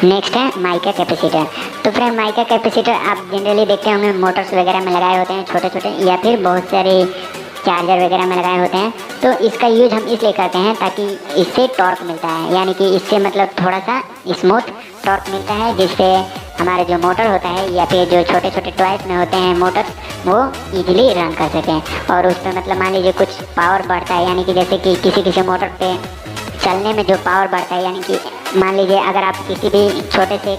Next है mica capacitor. तो friend mica capacitor आप जनरली देखते होंगे मोटर्स वगैरह में लगाए होते हैं छोटे छोटे, या फिर बहुत सारे चार्जर वगैरह में लगाए होते हैं। तो इसका यूज हम इसलिए करते हैं ताकि इससे टॉर्क मिलता है, यानी कि इससे मतलब थोड़ा सा स्मूथ टॉर्क मिलता है, जिससे हमारे जो मोटर होता है या फिर जो छोटे छोटे टॉयज में होते हैं मोटर्स, वो इजीली रन कर सकें। और उस पर मतलब मान लीजिए कुछ पावर बढ़ता है, यानी कि जैसे कि किसी मोटर पे चलने में जो पावर बढ़ता है, यानी कि मान लीजिए अगर आप किसी भी छोटे से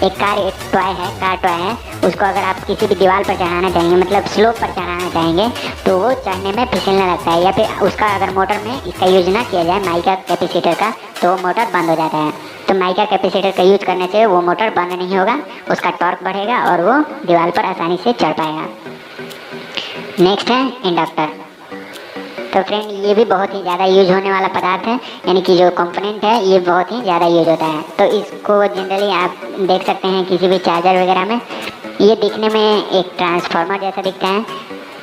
एक कार टॉय है, उसको अगर आप किसी भी दीवार पर चढ़ाना चाहेंगे, मतलब स्लोप पर चढ़ाना चाहेंगे, तो वो चढ़ने में फिसलने लगता है, या फिर उसका अगर मोटर में इसका यूज ना किया जाए माइका कैपेसिटर का, तो वो मोटर बंद हो जाता है। तो माइका कैपेसिटर का यूज करने से वो मोटर बंद नहीं होगा, उसका टॉर्क बढ़ेगा और वो दीवार पर आसानी से चढ़ पाएगा। नेक्स्ट है इंडक्टर। तो फ्रेंड ये भी बहुत ही ज़्यादा यूज होने वाला पदार्थ है, यानी कि जो कंपोनेंट है ये बहुत ही ज़्यादा यूज होता है। तो इसको जनरली आप देख सकते हैं किसी भी चार्जर वगैरह में, ये दिखने में एक ट्रांसफार्मर जैसा दिखता है।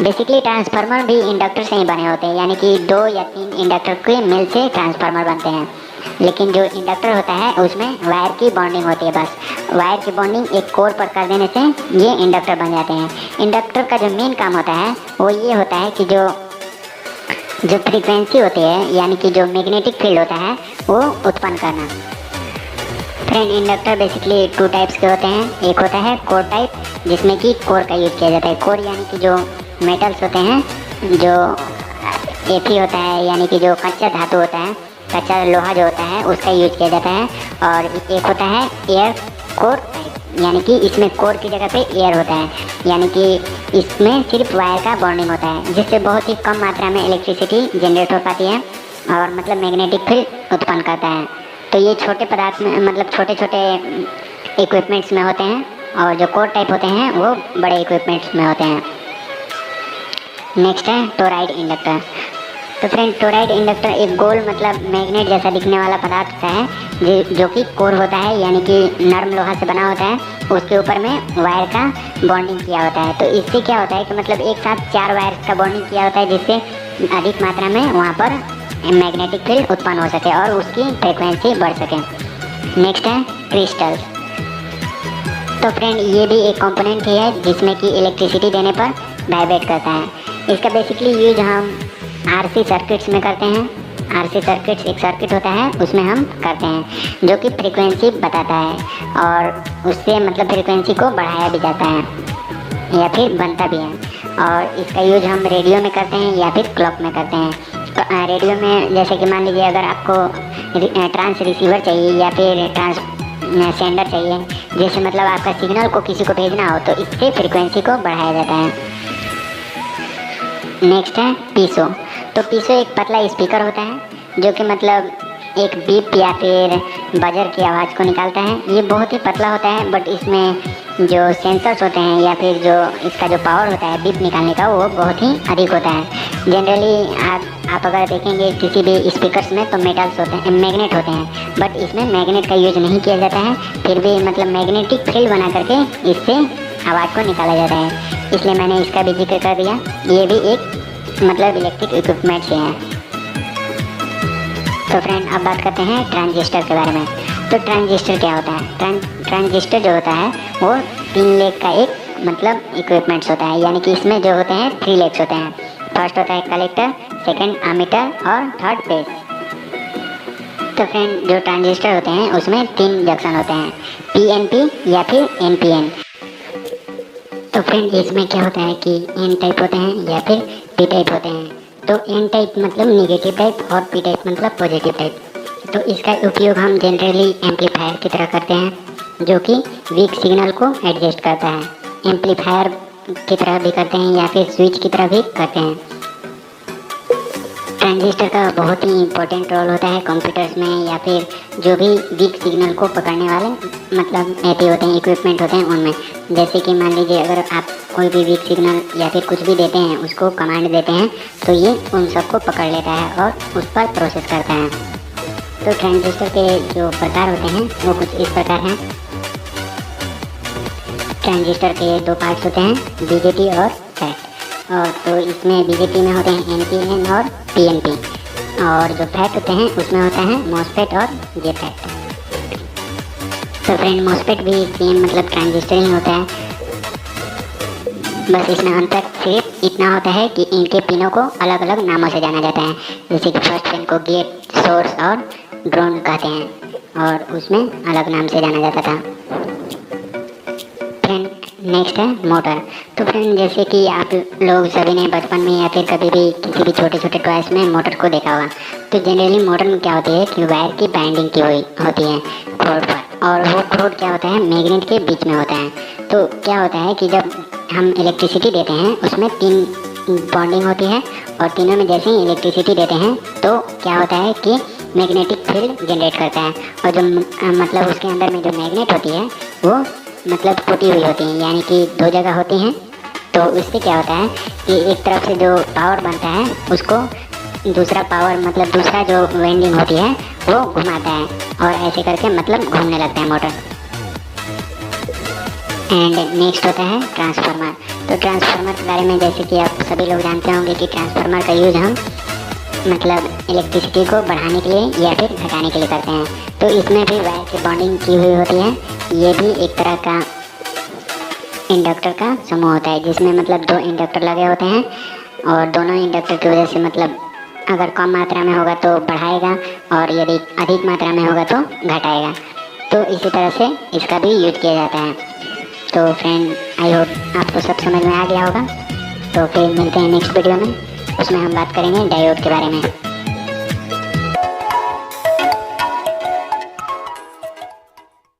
बेसिकली ट्रांसफार्मर भी इंडक्टर से ही बने होते हैं, यानी कि 2 या 3 इंडक्टर के मिल से ट्रांसफार्मर बनते हैं। लेकिन जो इंडक्टर होता है उसमें वायर की बॉन्डिंग होती है, बस वायर की बॉन्डिंग एक कोर पर कर देने से ये इंडक्टर बन जाते हैं। इंडक्टर का जो मेन काम होता है वो ये होता है कि जो फ्रीक्वेंसी होती है, यानी कि जो मैग्नेटिक फील्ड होता है, वो उत्पन्न करना। फ्रेंड इंडक्टर बेसिकली 2 टाइप्स के होते हैं। एक होता है कोर टाइप, जिसमें कि कोर का यूज किया जाता है। कोर यानी कि जो मेटल्स होते हैं, जो एफी होता है, यानी कि जो कच्चा धातु होता है, कच्चा लोहा जो होता है, उसका यूज किया जाता है। और एक होता है एयर कोर टाइप, यानी कि इसमें कोर की जगह पे एयर होता है, यानी कि इसमें सिर्फ वायर का बॉन्डिंग होता है, जिससे बहुत ही कम मात्रा में इलेक्ट्रिसिटी जनरेट हो पाती है और मतलब मैग्नेटिक फील्ड उत्पन्न करता है। तो ये छोटे पदार्थ में मतलब छोटे छोटे इक्विपमेंट्स में होते हैं, और जो कोर टाइप होते हैं वो बड़े इक्विपमेंट्स में होते हैं। नेक्स्ट है टोराइड इंडक्टर। तो फ्रेंड टोराइड इंडक्टर एक गोल मतलब मैग्नेट जैसा दिखने वाला पदार्थ होता है, जो कि कोर होता है, यानी कि नरम लोहा से बना होता है। उसके ऊपर में वायर का बॉन्डिंग किया होता है। तो इससे क्या होता है कि मतलब एक साथ 4 वायर्स का बॉन्डिंग किया होता है, जिससे अधिक मात्रा में वहाँ पर मैग्नेटिक फील्ड उत्पन्न हो सके और उसकी फ्रिक्वेंसी बढ़ सके। नेक्स्ट है क्रिस्टल। तो फ्रेंड ये भी एक कंपोनेंट ही है जिसमें कि इलेक्ट्रिसिटी देने पर वाइब्रेट करता है। इसका बेसिकली यूज हम आरसी सर्किट्स में करते हैं। आरसी सर्किट्स एक सर्किट होता है, उसमें हम करते हैं, जो कि फ्रीक्वेंसी बताता है और उससे मतलब फ्रीक्वेंसी को बढ़ाया भी जाता है या फिर बनता भी है। और इसका यूज हम रेडियो में करते हैं या फिर क्लॉक में करते हैं। तो रेडियो में जैसे कि मान लीजिए अगर आपको ट्रांस रिसीवर चाहिए या फिर ट्रांस सेंडर चाहिए, जैसे मतलब आपका सिग्नल को किसी को भेजना हो, तो इससे फ्रीक्वेंसी को बढ़ाया जाता है। नेक्स्ट है पीसो। तो पीसो एक पतला स्पीकर होता है, जो कि मतलब एक बीप या फिर बजर की आवाज़ को निकालता है। ये बहुत ही पतला होता है, बट इसमें जो सेंसर्स होते हैं या फिर जो इसका जो पावर होता है बीप निकालने का, वो बहुत ही अधिक होता है। जनरली आप अगर देखेंगे किसी भी स्पीकर्स में, तो मेटल्स होते हैं, मैग्नेट होते हैं, बट इसमें मैग्नेट का यूज नहीं किया जाता है। फिर भी मतलब मैग्नेटिक फील्ड बना करके इससे आवाज़ को निकाला जाता है, इसलिए मैंने इसका भी जिक्र कर दिया। ये भी एक मतलब इलेक्ट्रिक इक्विपमेंट से है। तो फ्रेंड अब बात करते हैं ट्रांजिस्टर के बारे में। तो ट्रांजिस्टर क्या होता है? ट्रांजिस्टर जो होता है वो 3 लेग का एक मतलब इक्विपमेंट्स होता है, यानी कि इसमें जो होते हैं 3 लेग्स होते हैं। फर्स्ट होता है कलेक्टर, सेकंड एमिटर और थर्ड बेस। तो फ्रेंड जो ट्रांजिस्टर होते हैं उसमें 3 जंक्शन होते हैं, पीएनपी या फिर एनपीएन। तो फ्रेंड इसमें क्या होता है कि एन टाइप होते हैं या फिर पी टाइप होते हैं। तो एन टाइप मतलब नेगेटिव टाइप और पी टाइप मतलब पॉजिटिव टाइप। तो इसका उपयोग हम जनरली एम्पलीफायर की तरह करते हैं, जो कि वीक सिग्नल को एडजस्ट करता है। एम्पलीफायर की तरह भी करते हैं या फिर स्विच की तरह भी करते हैं। ट्रांजिस्टर का बहुत ही इंपॉर्टेंट रोल होता है कंप्यूटर्स में या फिर जो भी वीक सिग्नल को पकड़ने वाले मतलब ऐसे होते हैं इक्विपमेंट होते हैं उनमें। जैसे कि मान लीजिए अगर आप कोई भी वीक सिग्नल या फिर कुछ भी देते हैं, उसको कमांड देते हैं, तो ये उन सबको पकड़ लेता है और उस पर प्रोसेस करता है। तो ट्रांजिस्टर के जो प्रकार होते हैं वो कुछ इस प्रकार हैं। ट्रांजिस्टर के 2 पार्ट्स होते हैं, बीजेटी और फैट। और तो इसमें बीजेटी में होते हैं एनपीएन और पीएनपी, और जो फैट होते हैं उसमें होता है मॉसफेट और जेफेट। तो फ्रेंड मोस्फेट भी सेम मतलब ट्रांजिस्टर ही होता है, बस इसमें अंतर सिर्फ इतना होता है कि इनके पिनों को अलग अलग नामों से जाना जाता है। जैसे कि फर्स्ट पिन को गेट, सोर्स और ड्रोन कहते हैं और उसमें अलग नाम से जाना जाता था। फ्रेंड नेक्स्ट है मोटर। तो फ्रेंड जैसे कि आप लोग सभी ने बचपन में या फिर कभी भी किसी भी छोटे छोटे टॉयस में मोटर को देखा होगा। तो जनरली मोटर में क्या होती है कि वायर की बाइंडिंग की हुई होती है खोड पर, और वो खोड क्या होता है मैग्नेट के बीच में होता है। तो क्या होता है कि जब हम इलेक्ट्रिसिटी देते हैं उसमें 3 बॉन्डिंग होती है और तीनों में जैसे ही इलेक्ट्रिसिटी देते हैं तो क्या होता है कि मैग्नेटिक फील्ड जनरेट करता है, और जो मतलब उसके अंदर में जो मैग्नेट होती है वो मतलब टूटी हुई होती है, यानी कि 2 जगह होती हैं। तो इससे क्या होता है कि एक तरफ से जो पावर बनता है उसको दूसरा पावर मतलब दूसरा जो वाइंडिंग होती है वो घुमाता है, और ऐसे करके मतलब घूमने लगता है मोटर। एंड नेक्स्ट होता है ट्रांसफार्मर। तो ट्रांसफार्मर के बारे में जैसे कि आप सभी लोग जानते होंगे कि ट्रांसफार्मर का यूज़ हम मतलब इलेक्ट्रिसिटी को बढ़ाने के लिए या फिर घटाने के लिए करते हैं। तो इसमें भी वायर की बॉन्डिंग की हुई होती है। ये भी एक तरह का इंडक्टर का समूह होता है जिसमें मतलब 2 इंडक्टर लगे होते हैं, और दोनों इंडक्टर की वजह से मतलब अगर कम मात्रा में होगा तो बढ़ाएगा और यदि अधिक मात्रा में होगा तो घटाएगा। तो इसी तरह से इसका भी यूज किया जाता है। तो फ्रेंड आई होप आपको सब समझ में आ गया होगा। तो फिर मिलते हैं नेक्स्ट वीडियो में, उसमें हम बात करेंगे डायोड के बारे में।